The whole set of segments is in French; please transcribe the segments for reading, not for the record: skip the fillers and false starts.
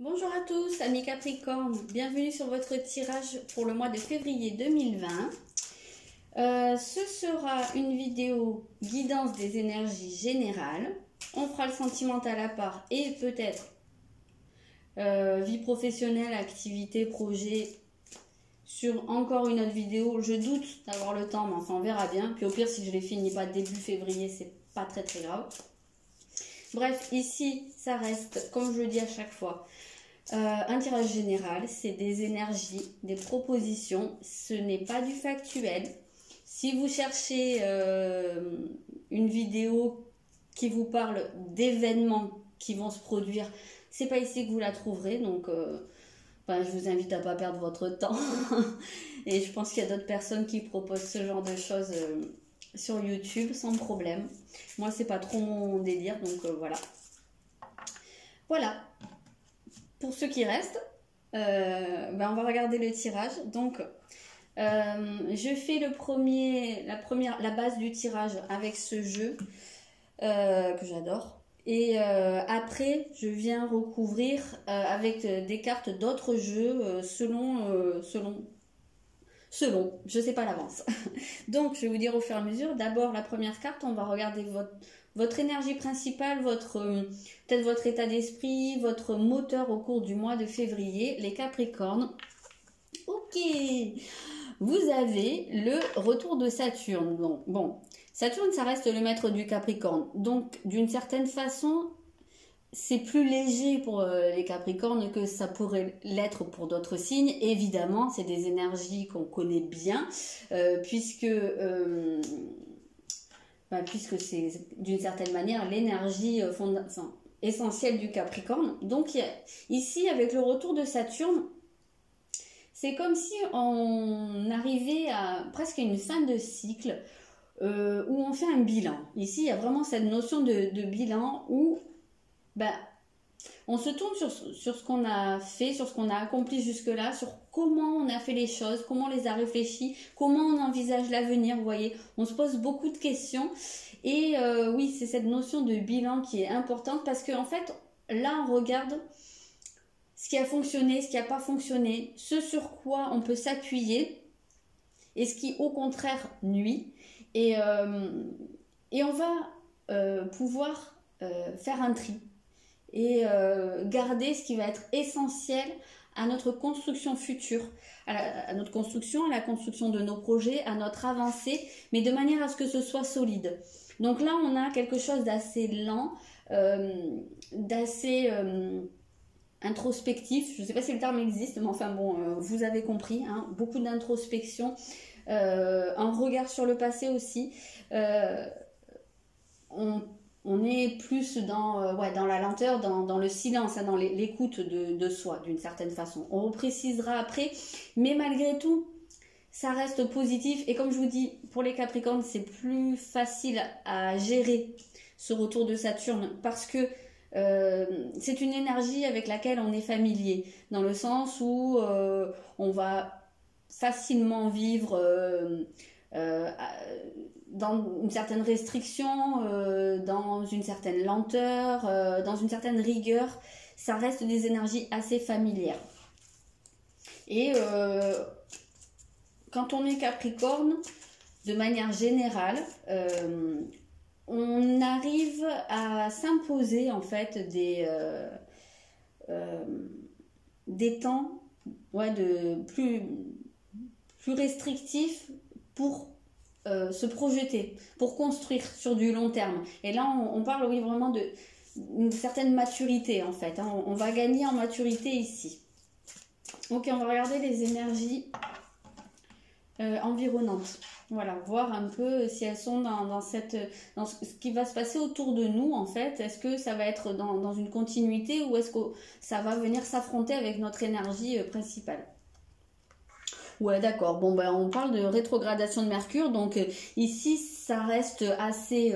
Bonjour à tous, amis Capricorne, bienvenue sur votre tirage pour le mois de février 2020. Ce sera une vidéo guidance des énergies générales. On fera le sentimental à part et peut-être vie professionnelle, activité, projet sur encore une autre vidéo. Je doute d'avoir le temps, mais enfin on verra bien. Puis au pire, si je les finis pas début février, c'est pas très grave. Bref, ici, ça reste, comme je le dis à chaque fois, un tirage général, c'est des énergies, des propositions, ce n'est pas du factuel. Si vous cherchez une vidéo qui vous parle d'événements qui vont se produire, c'est pas ici que vous la trouverez, donc je vous invite à pas perdre votre temps. Et je pense qu'il y a d'autres personnes qui proposent ce genre de choses sur YouTube sans problème. Moi, c'est pas trop mon délire, donc voilà. Voilà. Pour ceux qui restent, on va regarder le tirage. Donc, je fais la base du tirage avec ce jeu que j'adore. Et après, je viens recouvrir avec des cartes d'autres jeux selon, je sais pas l'avance. Donc, je vais vous dire au fur et à mesure. D'abord, la première carte, on va regarder votre énergie principale, peut-être votre état d'esprit, votre moteur au cours du mois de février, les Capricornes. Ok, vous avez le retour de Saturne. Donc, bon, Saturne, ça reste le maître du Capricorne. Donc, d'une certaine façon, c'est plus léger pour les Capricornes que ça pourrait l'être pour d'autres signes. Évidemment, c'est des énergies qu'on connaît bien, puisque c'est d'une certaine manière l'énergie essentielle du Capricorne. Donc ici, avec le retour de Saturne, c'est comme si on arrivait à presque une fin de cycle où on fait un bilan. Ici, il y a vraiment cette notion de bilan où on se tourne sur ce qu'on a fait, sur ce qu'on a accompli jusque-là, sur comment on a fait les choses, comment on les a réfléchis, comment on envisage l'avenir, vous voyez. On se pose beaucoup de questions et oui, c'est cette notion de bilan qui est importante parce qu'en fait, là, on regarde ce qui a fonctionné, ce qui n'a pas fonctionné, ce sur quoi on peut s'appuyer et ce qui, au contraire, nuit. Et on va pouvoir faire un tri et garder ce qui va être essentiel à notre construction future, à notre construction, à la construction de nos projets, à notre avancée, mais de manière à ce que ce soit solide. Donc là, on a quelque chose d'assez lent, d'assez introspectif. Je ne sais pas si le terme existe, mais enfin bon, vous avez compris, hein, beaucoup d'introspection, un regard sur le passé aussi. On est plus dans la lenteur, dans le silence, hein, dans l'écoute de soi, d'une certaine façon. On reprécisera après, mais malgré tout, ça reste positif. Et comme je vous dis, pour les Capricornes, c'est plus facile à gérer ce retour de Saturne parce que c'est une énergie avec laquelle on est familier, dans le sens où on va facilement vivre dans une certaine restriction, dans une certaine lenteur, dans une certaine rigueur. Ça reste des énergies assez familières. Et quand on est Capricorne, de manière générale, on arrive à s'imposer en fait des temps de plus restrictifs pour se projeter, pour construire sur du long terme. Et là, on parle oui, vraiment d'une certaine maturité en fait. Hein. On va gagner en maturité ici. Ok, on va regarder les énergies environnantes. Voilà, voir un peu si elles sont dans ce qui va se passer autour de nous en fait. Est-ce que ça va être dans une continuité ou est-ce que ça va venir s'affronter avec notre énergie principale? Ouais, d'accord. Bon, on parle de rétrogradation de Mercure. Donc, ici, ça reste assez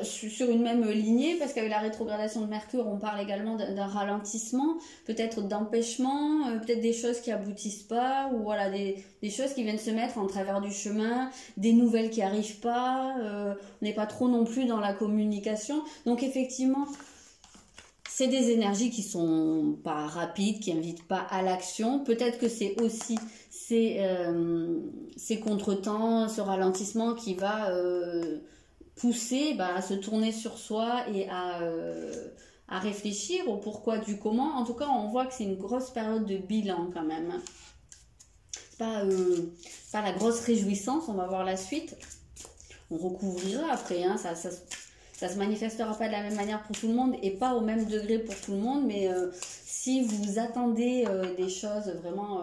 sur une même lignée parce qu'avec la rétrogradation de Mercure, on parle également d'un ralentissement, peut-être d'empêchement, peut-être des choses qui aboutissent pas ou voilà, des choses qui viennent se mettre en travers du chemin, des nouvelles qui arrivent pas, on n'est pas trop non plus dans la communication. Donc, effectivement, c'est des énergies qui sont pas rapides, qui invitent pas à l'action. Peut-être que c'est aussi ces contretemps, ce ralentissement qui va pousser à se tourner sur soi et à réfléchir au pourquoi du comment. En tout cas, on voit que c'est une grosse période de bilan quand même. Pas la grosse réjouissance, on va voir la suite. On recouvrira après, hein, ça se manifestera pas de la même manière pour tout le monde et pas au même degré pour tout le monde, mais si vous attendez des choses vraiment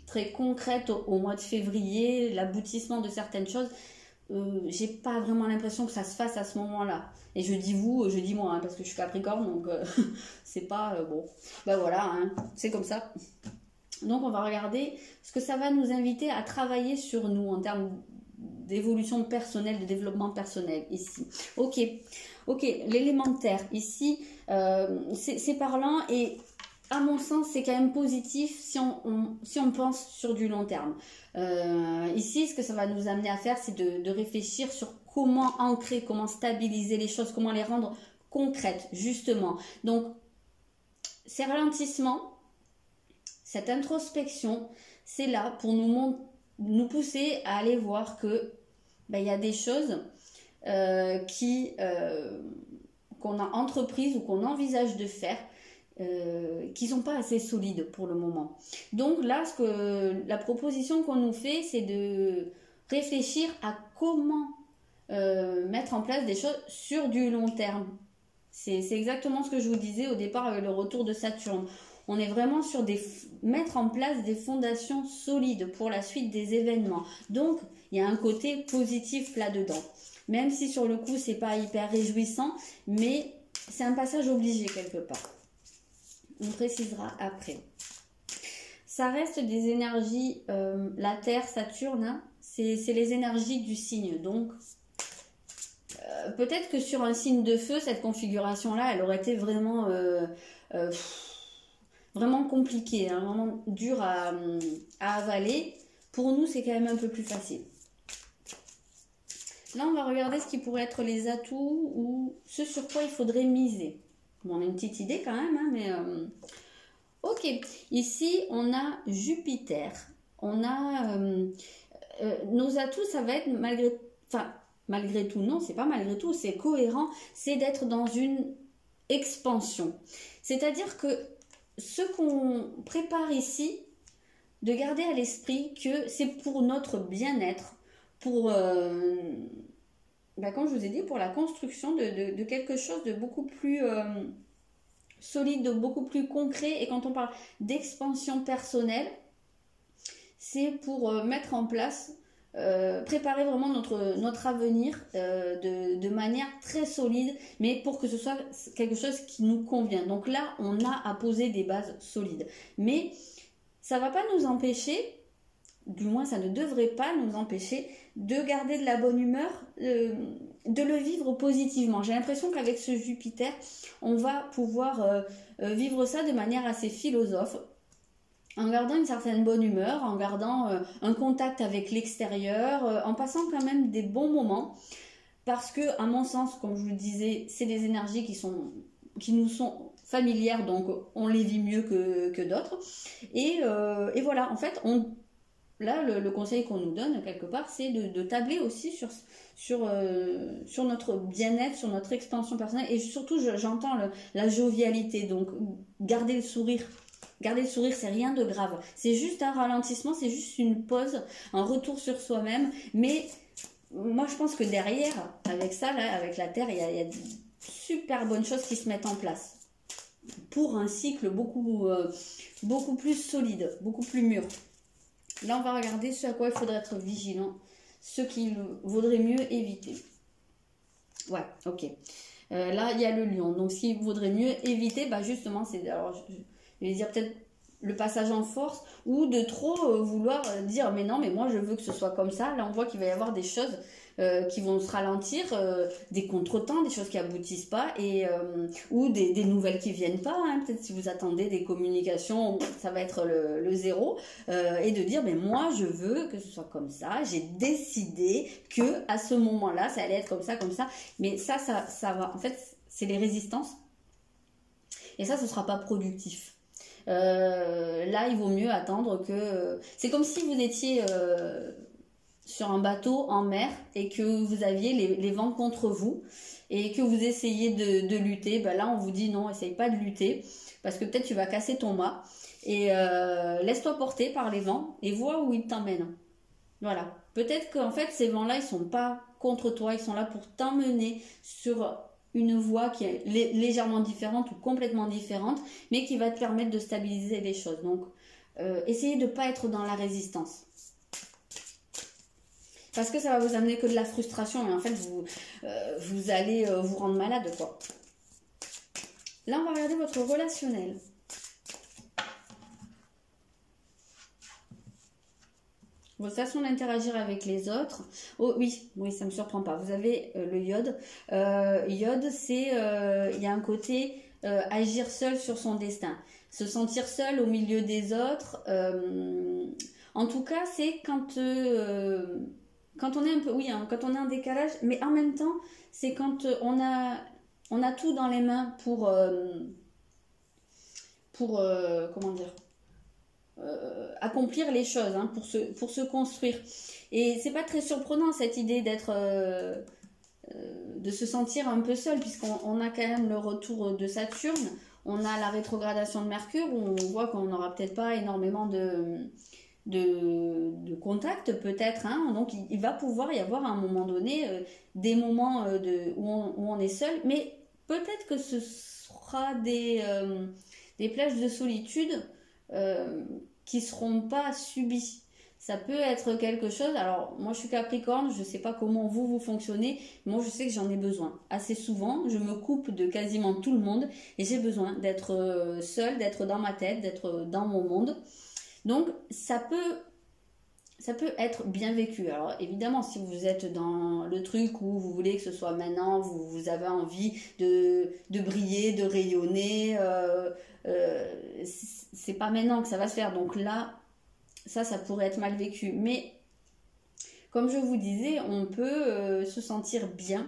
très concrètes au mois de février, l'aboutissement de certaines choses, j'ai pas vraiment l'impression que ça se fasse à ce moment-là. Et je dis vous, je dis moi, hein, parce que je suis Capricorne, donc c'est pas bon. Voilà, hein, c'est comme ça. Donc on va regarder ce que ça va nous inviter à travailler sur nous en termes d'évolution personnelle, de développement personnel ici. Ok, l'élémentaire ici, c'est parlant et à mon sens c'est quand même positif si on pense sur du long terme. Ici, ce que ça va nous amener à faire, c'est de réfléchir sur comment ancrer, comment stabiliser les choses, comment les rendre concrètes, justement. Donc, ces ralentissements, cette introspection, c'est là pour nous pousser à aller voir que il y a des choses qu'on a entreprises ou qu'on envisage de faire qui sont pas assez solides pour le moment. Donc là, la proposition qu'on nous fait, c'est de réfléchir à comment mettre en place des choses sur du long terme. C'est exactement ce que je vous disais au départ avec le retour de Saturne. On est vraiment sur mettre en place des fondations solides pour la suite des événements. Donc, il y a un côté positif là-dedans. Même si sur le coup, c'est pas hyper réjouissant, mais c'est un passage obligé quelque part. On précisera après. Ça reste des énergies, la Terre, Saturne, hein, c'est les énergies du signe. Donc, peut-être que sur un signe de feu, cette configuration-là, elle aurait été vraiment... vraiment compliqué, hein, vraiment dur à avaler. Pour nous, c'est quand même un peu plus facile. Là, on va regarder ce qui pourrait être les atouts ou ce sur quoi il faudrait miser. Bon, on a une petite idée quand même, hein, mais... Ok, ici, on a Jupiter. On a... nos atouts, ça va être malgré tout, non, c'est pas malgré tout, c'est cohérent, c'est d'être dans une expansion. C'est-à-dire que ce qu'on prépare ici, de garder à l'esprit que c'est pour notre bien-être, pour, comme je vous ai dit, pour la construction de quelque chose de beaucoup plus solide, de beaucoup plus concret. Et quand on parle d'expansion personnelle, c'est pour mettre en place, préparer vraiment notre avenir de manière très solide, mais pour que ce soit quelque chose qui nous convient. Donc là, on a à poser des bases solides. Mais ça ne va pas nous empêcher, du moins ça ne devrait pas nous empêcher de garder de la bonne humeur, de le vivre positivement. J'ai l'impression qu'avec ce Jupiter, on va pouvoir vivre ça de manière assez philosophe, en gardant une certaine bonne humeur, en gardant un contact avec l'extérieur, en passant quand même des bons moments, parce que, à mon sens, comme je vous le disais, c'est des énergies qui nous sont familières, donc on les vit mieux que d'autres. Et voilà, en fait, là, le conseil qu'on nous donne, quelque part, c'est de tabler aussi sur notre bien-être, sur notre expansion personnelle, et surtout, j'entends la jovialité, donc garder le sourire. Garder le sourire, c'est rien de grave. C'est juste un ralentissement, c'est juste une pause, un retour sur soi-même. Mais moi, je pense que derrière, avec ça, là, avec la Terre, il y a de super bonnes choses qui se mettent en place pour un cycle beaucoup plus solide, beaucoup plus mûr. Là, on va regarder ce à quoi il faudrait être vigilant, ce qu'il vaudrait mieux éviter. Ouais, ok. Là, il y a le lion. Donc, ce qu'il vaudrait mieux éviter, justement, c'est... Alors, je vais dire peut-être le passage en force ou de trop vouloir dire mais non, mais moi je veux que ce soit comme ça. Là, on voit qu'il va y avoir des choses qui vont se ralentir, des contretemps, des choses qui aboutissent pas ou des nouvelles qui viennent pas. Hein. Peut-être si vous attendez des communications, ça va être le zéro. Et de dire mais moi je veux que ce soit comme ça. J'ai décidé que à ce moment-là, ça allait être comme ça. Mais ça va. En fait, c'est les résistances. Et ça, ce ne sera pas productif. Là, il vaut mieux attendre que... c'est comme si vous étiez sur un bateau en mer et que vous aviez les vents contre vous et que vous essayez de lutter. Ben là, on vous dit non, essaye pas de lutter parce que peut-être tu vas casser ton mât. Et laisse-toi porter par les vents et vois où ils t'emmènent. Voilà. Peut-être qu'en fait, ces vents-là, ils sont pas contre toi, ils sont là pour t'emmener sur une voie qui est légèrement différente ou complètement différente, mais qui va te permettre de stabiliser les choses. Donc, essayez de ne pas être dans la résistance. Parce que ça va vous amener que de la frustration et en fait, vous allez vous rendre malade, quoi. Là, on va regarder votre relationnel. Votre façon d'interagir avec les autres. Oh oui, ça ne me surprend pas. Vous avez le iode. Iode, c'est, il y a un côté agir seul sur son destin. Se sentir seul au milieu des autres. En tout cas, c'est quand on est un peu, oui, hein, quand on est en décalage, mais en même temps, c'est quand on a tout dans les mains pour comment dire, accomplir les choses, hein, pour se construire. Et c'est pas très surprenant cette idée d'être, de se sentir un peu seul, puisqu'on a quand même le retour de Saturne, on a la rétrogradation de Mercure, où on voit qu'on n'aura peut-être pas énormément de contact peut-être, hein. Donc il va pouvoir y avoir à un moment donné des moments où on est seul, mais peut-être que ce sera des plages de solitude qui seront pas subies. Ça peut être quelque chose, alors moi je suis Capricorne, je sais pas comment vous fonctionnez, moi je sais que j'en ai besoin assez souvent, je me coupe de quasiment tout le monde et j'ai besoin d'être seule, d'être dans ma tête, d'être dans mon monde. Donc ça peut être bien vécu. Alors évidemment, si vous êtes dans le truc où vous voulez que ce soit maintenant, vous avez envie de briller, de rayonner, c'est pas maintenant que ça va se faire. Donc là, ça pourrait être mal vécu. Mais comme je vous disais, on peut se sentir bien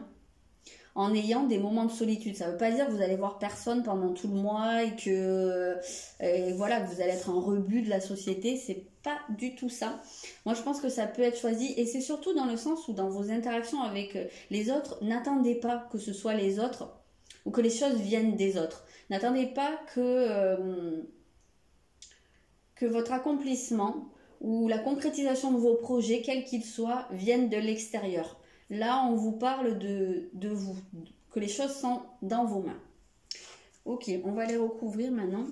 en ayant des moments de solitude. Ça ne veut pas dire que vous allez voir personne pendant tout le mois et que voilà, que vous allez être un rebut de la société. C'est pas du tout ça. Moi, je pense que ça peut être choisi et c'est surtout dans le sens où dans vos interactions avec les autres, n'attendez pas que ce soit les autres ou que les choses viennent des autres. N'attendez pas que votre accomplissement ou la concrétisation de vos projets, quels qu'ils soient, viennent de l'extérieur. Là, on vous parle de vous, que les choses sont dans vos mains. Ok, on va les recouvrir maintenant.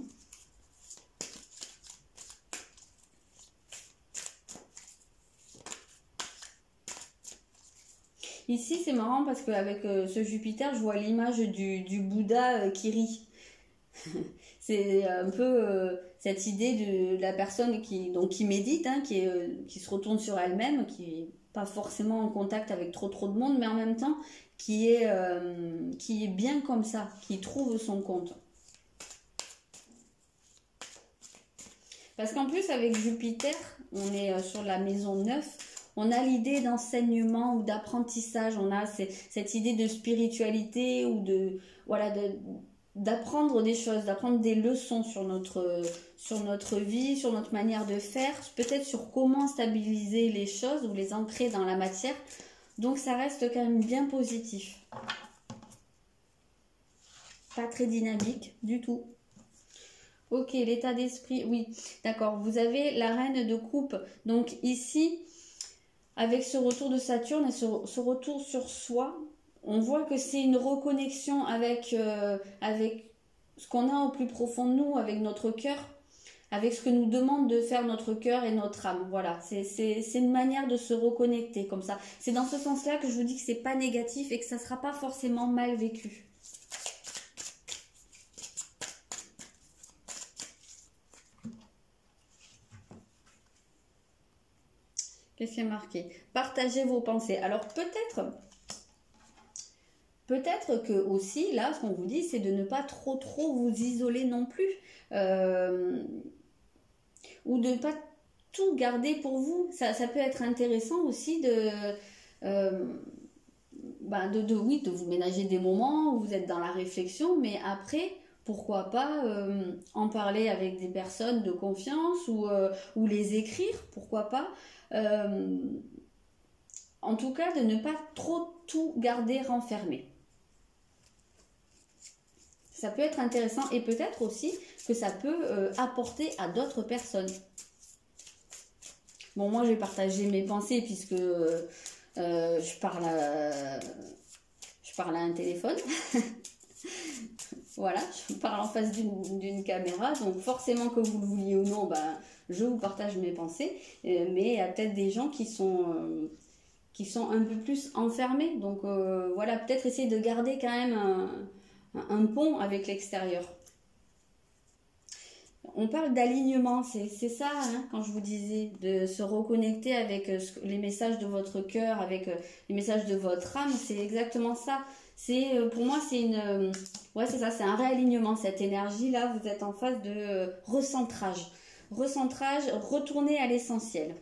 Ici, c'est marrant parce qu'avec ce Jupiter, je vois l'image du Bouddha qui rit. C'est un peu cette idée de la personne qui médite, hein, qui se retourne sur elle-même, qui n'est pas forcément en contact avec trop de monde, mais en même temps qui est bien comme ça, qui trouve son compte. Parce qu'en plus, avec Jupiter, on est sur la maison 9, on a l'idée d'enseignement ou d'apprentissage, on a cette idée de spiritualité ou d'apprendre des choses, d'apprendre des leçons sur notre vie, sur notre manière de faire, peut-être sur comment stabiliser les choses ou les ancrer dans la matière. Donc ça reste quand même bien positif. Pas très dynamique du tout. Ok, l'état d'esprit, oui, d'accord. Vous avez la reine de coupe. Donc ici, avec ce retour de Saturne et ce retour sur soi, on voit que c'est une reconnexion avec ce qu'on a au plus profond de nous, avec notre cœur, avec ce que nous demande de faire notre cœur et notre âme. Voilà, c'est une manière de se reconnecter comme ça. C'est dans ce sens-là que je vous dis que c'est pas négatif et que ça ne sera pas forcément mal vécu. Qu'est-ce qui est marqué? Partagez vos pensées. Alors peut-être que aussi, là, ce qu'on vous dit, c'est de ne pas trop vous isoler non plus. Ou de ne pas tout garder pour vous. Ça peut être intéressant aussi oui, de vous ménager des moments où vous êtes dans la réflexion, mais après, pourquoi pas en parler avec des personnes de confiance ou les écrire, pourquoi pas. En tout cas, de ne pas trop tout garder renfermé. Ça peut être intéressant et peut-être aussi que ça peut apporter à d'autres personnes. Bon, moi, je vais partager mes pensées puisque je parle à un téléphone. Voilà, je parle en face d'une caméra. Donc, forcément, que vous le vouliez ou non, ben, je vous partage mes pensées. Mais il y a peut-être des gens qui sont un peu plus enfermés. Donc, voilà, peut-être essayer de garder quand même un pont avec l'extérieur. On parle d'alignement, c'est ça, hein, quand je vous disais, de se reconnecter avec les messages de votre cœur, avec les messages de votre âme, c'est exactement ça. Pour moi, ouais, c'est ça, c'est un réalignement, cette énergie-là, vous êtes en phase de recentrage. Recentrage, retourner à l'essentiel.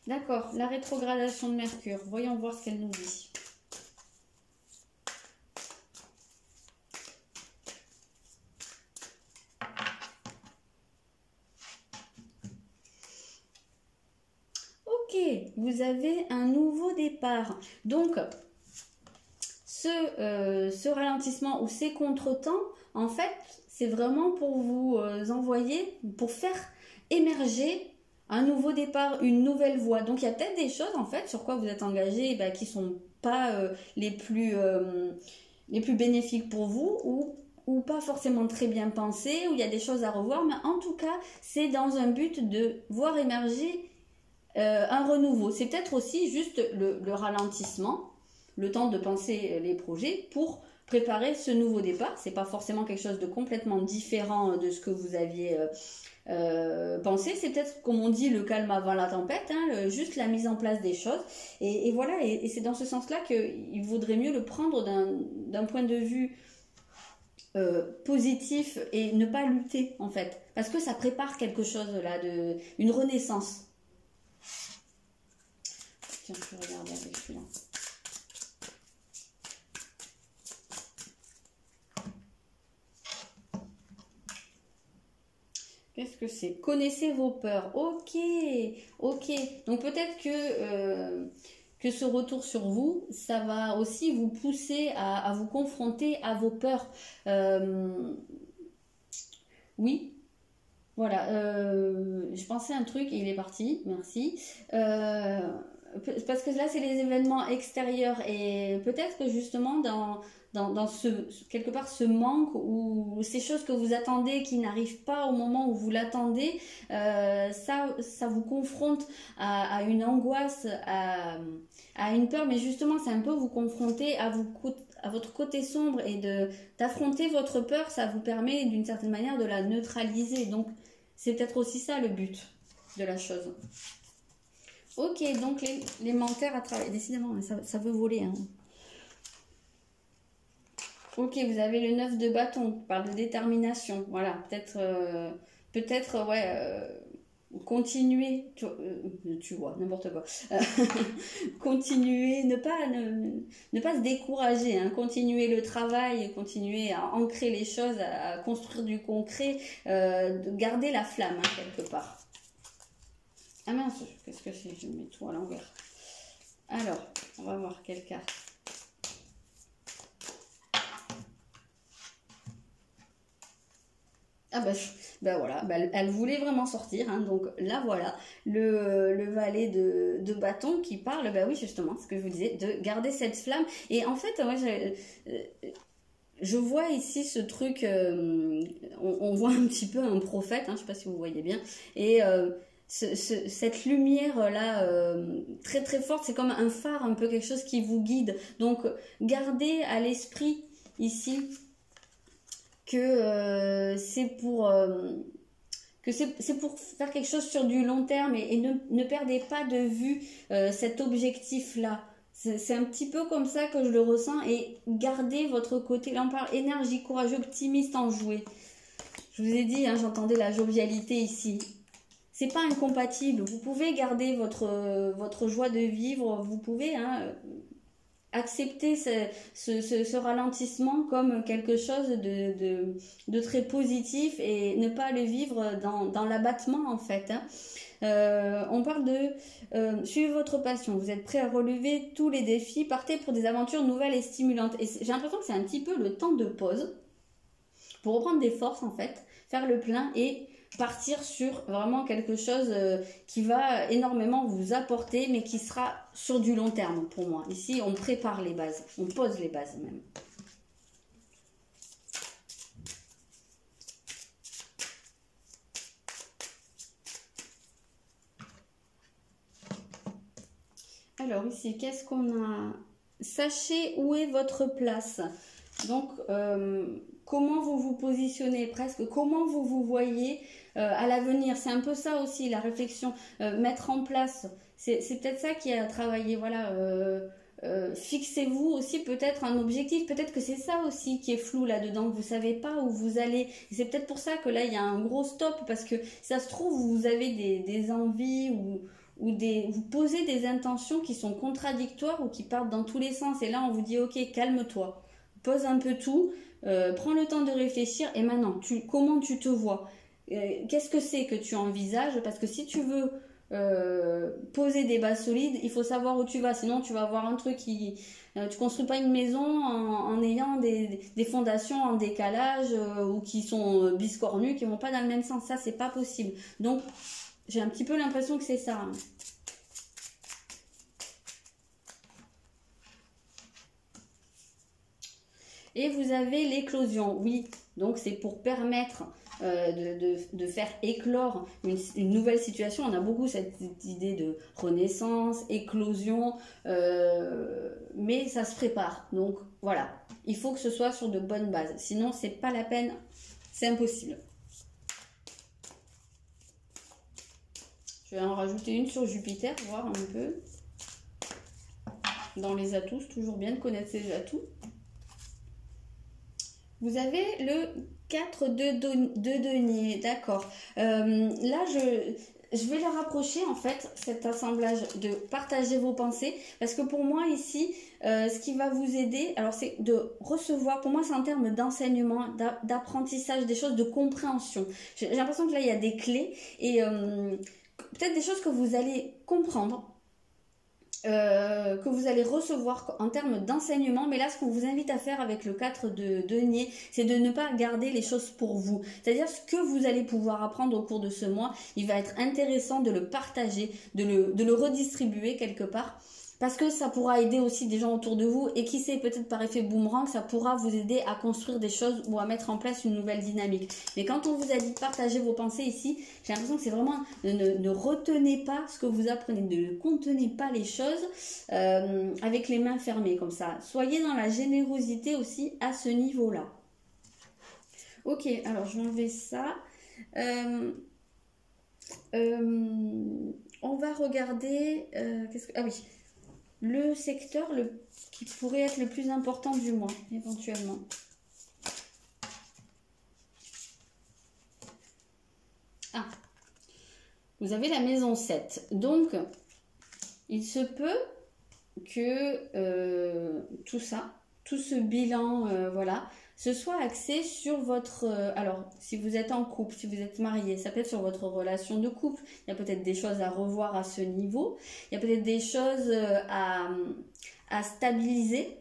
D'accord, la rétrogradation de Mercure, voyons voir ce qu'elle nous dit. Vous avez un nouveau départ. Donc, ce ralentissement ou ces contretemps, en fait, c'est vraiment pour vous envoyer, pour faire émerger un nouveau départ, une nouvelle voie. Donc, il y a peut-être des choses, en fait, sur quoi vous êtes engagé, qui ne sont pas les plus bénéfiques pour vous ou pas forcément très bien pensées, où il y a des choses à revoir. Mais en tout cas, c'est dans un but de voir émerger un renouveau. C'est peut-être aussi juste le ralentissement, le temps de penser les projets pour préparer ce nouveau départ. C'est pas forcément quelque chose de complètement différent de ce que vous aviez pensé. C'est peut-être, comme on dit, le calme avant la tempête, hein, juste la mise en place des choses. Et voilà, et c'est dans ce sens-là qu'il vaudrait mieux le prendre d'un point de vue positif et ne pas lutter, en fait. Parce que ça prépare quelque chose là, une renaissance. Tiens, je vais regarder avec celui-là. Qu'est-ce que c'est? Connaissez vos peurs. Ok, ok. Donc peut-être que ce retour sur vous, ça va aussi vous pousser à vous confronter à vos peurs. Oui. Voilà, je pensais à un truc et il est parti, merci. Parce que là, c'est les événements extérieurs et peut-être que justement, dans quelque part, ce manque ou ces choses que vous attendez qui n'arrivent pas au moment où vous l'attendez, ça vous confronte à une angoisse, à une peur, mais justement, c'est un peu vous confronter à votre côté sombre et d'affronter votre peur, ça vous permet d'une certaine manière de la neutraliser. Donc, c'est peut-être aussi ça le but de la chose. Ok, donc les menteurs à travailler. Décidément, ça veut voler. Hein. Ok, vous avez le 9 de bâton, qui parle de détermination. Voilà, peut-être, ouais, continuer, tu vois, n'importe quoi. Continuer, ne pas se décourager, hein, continuer le travail, continuer à ancrer les choses, à construire du concret, de garder la flamme, hein, quelque part. Ah mince, qu'est-ce que c'est? Je mets tout à l'envers. Alors, on va voir quelle carte. Ah bah voilà, elle voulait vraiment sortir, hein, donc là voilà, le valet de bâton qui parle, bah oui justement, ce que je vous disais, de garder cette flamme. Et en fait, moi je vois ici ce truc, on voit un petit peu un prophète, hein, je sais pas si vous voyez bien, et cette lumière là très très forte, c'est comme un phare, un peu quelque chose qui vous guide. Donc gardez à l'esprit ici que c'est pour faire quelque chose sur du long terme et ne perdez pas de vue cet objectif là. C'est un petit peu comme ça que je le ressens, et gardez votre côté, là on parle énergie, courageux, optimiste, enjoué. Je vous ai dit, hein, j'entendais la jovialité ici. C'est pas incompatible, vous pouvez garder votre joie de vivre, vous pouvez, hein, accepter ce ralentissement comme quelque chose de très positif et ne pas le vivre dans l'abattement en fait. Hein. On parle de suivez votre passion, vous êtes prêt à relever tous les défis, partez pour des aventures nouvelles et stimulantes. Et j'ai l'impression que c'est un petit peu le temps de pause pour reprendre des forces en fait, faire le plein et partir sur vraiment quelque chose qui va énormément vous apporter, mais qui sera sur du long terme pour moi. Ici, on prépare les bases, on pose les bases même. Alors ici, qu'est-ce qu'on a? Sachez où est votre place. Donc, comment vous vous positionnez presque, comment vous vous voyez à l'avenir. C'est un peu ça aussi, la réflexion, mettre en place. C'est peut-être ça qui est à travailler, voilà. Fixez-vous aussi peut-être un objectif, peut-être que c'est ça aussi qui est flou là-dedans, vous savez pas où vous allez. C'est peut-être pour ça que là, il y a un gros stop, parce que ça se trouve, vous avez des envies ou vous posez des intentions qui sont contradictoires ou qui partent dans tous les sens. Et là, on vous dit, ok, calme-toi, pose un peu tout, prends le temps de réfléchir. Et maintenant, comment tu te vois? Qu'est-ce que c'est que tu envisages? Parce que si tu veux poser des bases solides, il faut savoir où tu vas. Sinon, tu vas avoir un truc qui... tu construis pas une maison en ayant des fondations en décalage ou qui sont biscornues, qui vont pas dans le même sens. Ça, c'est pas possible. Donc, j'ai un petit peu l'impression que c'est ça. Hein. Et vous avez l'éclosion, oui. Donc, c'est pour permettre de faire éclore une nouvelle situation. On a beaucoup cette idée de renaissance, éclosion, mais ça se prépare. Donc, voilà. Il faut que ce soit sur de bonnes bases. Sinon, c'est pas la peine. C'est impossible. Je vais en rajouter une sur Jupiter, voir un peu. Dans les atouts, c'est toujours bien de connaître ses atouts. Vous avez le 4 de denier, d'accord. Là, je vais le rapprocher, en fait, cet assemblage de partager vos pensées. Parce que pour moi, ici, ce qui va vous aider, alors c'est de recevoir, pour moi, c'est en termes d'enseignement, d'apprentissage, des choses de compréhension. J'ai l'impression que là, il y a des clés et peut-être des choses que vous allez comprendre. Que vous allez recevoir en termes d'enseignement, mais là ce qu'on vous invite à faire avec le 4 de denier, c'est de ne pas garder les choses pour vous, c'est-à-dire ce que vous allez pouvoir apprendre au cours de ce mois, il va être intéressant de le partager, de le redistribuer quelque part, parce que ça pourra aider aussi des gens autour de vous, et qui sait, peut-être par effet boomerang, ça pourra vous aider à construire des choses ou à mettre en place une nouvelle dynamique. Mais quand on vous a dit partager vos pensées ici, j'ai l'impression que c'est vraiment ne retenez pas ce que vous apprenez, ne contenez pas les choses avec les mains fermées comme ça. Soyez dans la générosité aussi à ce niveau-là. Ok, alors je vais enlever ça. On va regarder... ah oui, le secteur qui pourrait être le plus important du mois, éventuellement. Ah, vous avez la maison 7. Donc, il se peut que tout ça, tout ce bilan, voilà, ce soit axé sur votre... alors, si vous êtes en couple, si vous êtes marié, ça peut être sur votre relation de couple. Il y a peut-être des choses à revoir à ce niveau. Il y a peut-être des choses à stabiliser.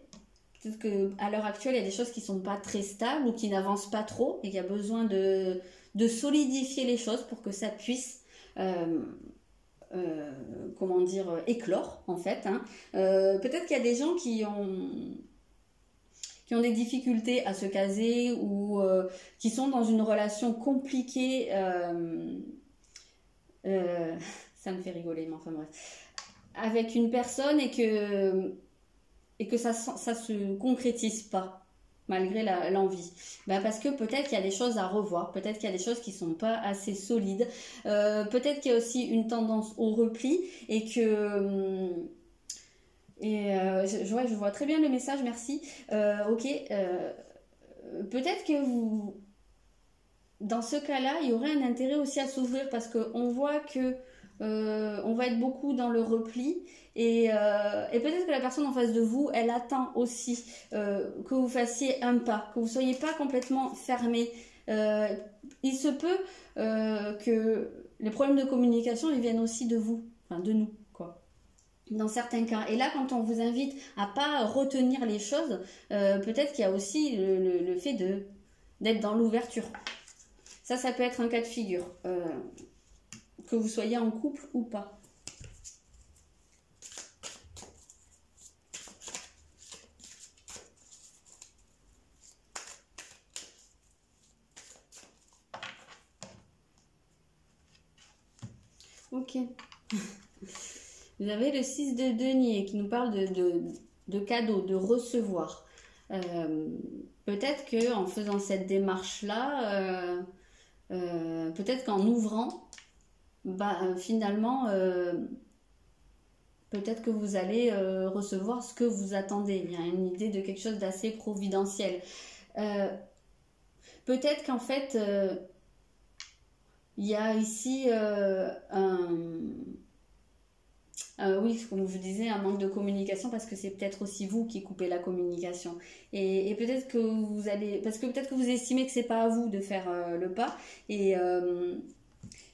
Peut-être qu'à l'heure actuelle, il y a des choses qui ne sont pas très stables ou qui n'avancent pas trop et qu'il y a besoin de solidifier les choses pour que ça puisse... comment dire, éclore en fait. Hein. Peut-être qu'il y a des gens qui ont des difficultés à se caser ou qui sont dans une relation compliquée. Ça me fait rigoler, mais enfin bref. Avec une personne et que ça se concrétise pas malgré l'envie. Parce que peut-être qu'il y a des choses à revoir, peut-être qu'il y a des choses qui sont pas assez solides, peut-être qu'il y a aussi une tendance au repli et que... je vois très bien le message, merci. Ok, peut-être que vous... Dans ce cas-là, il y aurait un intérêt aussi à s'ouvrir parce qu'on voit que on va être beaucoup dans le repli Et peut-être que la personne en face de vous, elle attend aussi que vous fassiez un pas, que vous ne soyez pas complètement fermé. Il se peut que les problèmes de communication, ils viennent aussi de vous, enfin de nous, quoi. Dans certains cas. Et là, quand on vous invite à pas retenir les choses, peut-être qu'il y a aussi le fait d'être dans l'ouverture. Ça peut être un cas de figure, que vous soyez en couple ou pas. Ok. Vous avez le 6 de denier qui nous parle de cadeaux, de recevoir. Peut-être qu'en faisant cette démarche-là, peut-être qu'en ouvrant, finalement, peut-être que vous allez recevoir ce que vous attendez. Il y a une idée de quelque chose d'assez providentiel. Peut-être qu'en fait, il y a ici oui, comme je vous disais, un manque de communication parce que c'est peut-être aussi vous qui coupez la communication. Et peut-être que vous allez... Parce que peut-être que vous estimez que c'est pas à vous de faire le pas. Et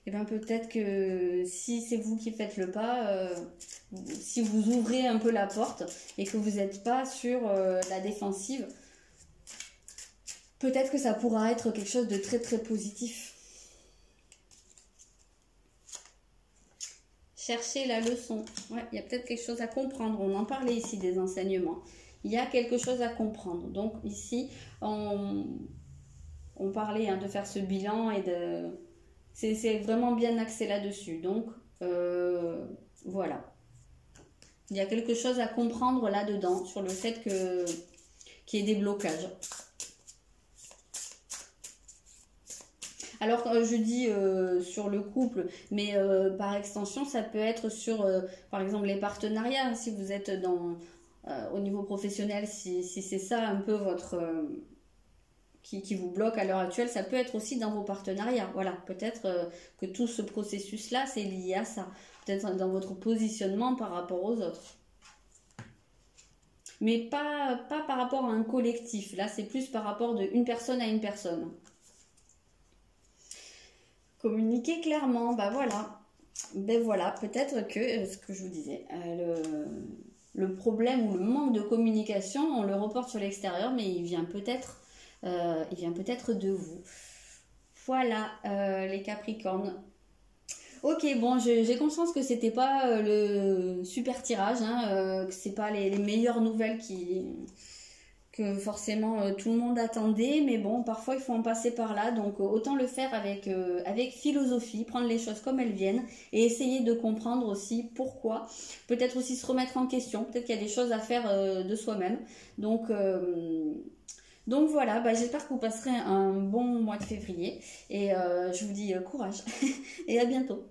bien peut-être que si c'est vous qui faites le pas, si vous ouvrez un peu la porte et que vous n'êtes pas sur la défensive, peut-être que ça pourra être quelque chose de très très positif. Chercher la leçon. Ouais, il y a peut-être quelque chose à comprendre. On en parlait ici des enseignements. Il y a quelque chose à comprendre. Donc ici, on parlait de faire ce bilan et de... C'est vraiment bien axé là-dessus. Donc, voilà. Il y a quelque chose à comprendre là-dedans sur le fait qu'il y ait des blocages. Alors, je dis sur le couple, mais par extension, ça peut être sur, par exemple, les partenariats. Si vous êtes au niveau professionnel, si c'est ça un peu votre... qui vous bloque à l'heure actuelle, ça peut être aussi dans vos partenariats. Voilà, peut-être que tout ce processus-là, c'est lié à ça. Peut-être dans votre positionnement par rapport aux autres. Mais pas par rapport à un collectif. Là, c'est plus par rapport d'une personne à une personne. Communiquer clairement, voilà. Voilà, peut-être que, ce que je vous disais, le problème ou le manque de communication, on le reporte sur l'extérieur, mais il vient peut-être de vous. Voilà, les Capricornes. Ok, bon, j'ai conscience que c'était pas le super tirage, que c'est pas les meilleures nouvelles que forcément tout le monde attendait, mais bon, parfois il faut en passer par là, donc autant le faire avec philosophie, prendre les choses comme elles viennent et essayer de comprendre aussi pourquoi, peut-être aussi se remettre en question, peut-être qu'il y a des choses à faire de soi-même, donc voilà, j'espère que vous passerez un bon mois de février et je vous dis courage et à bientôt.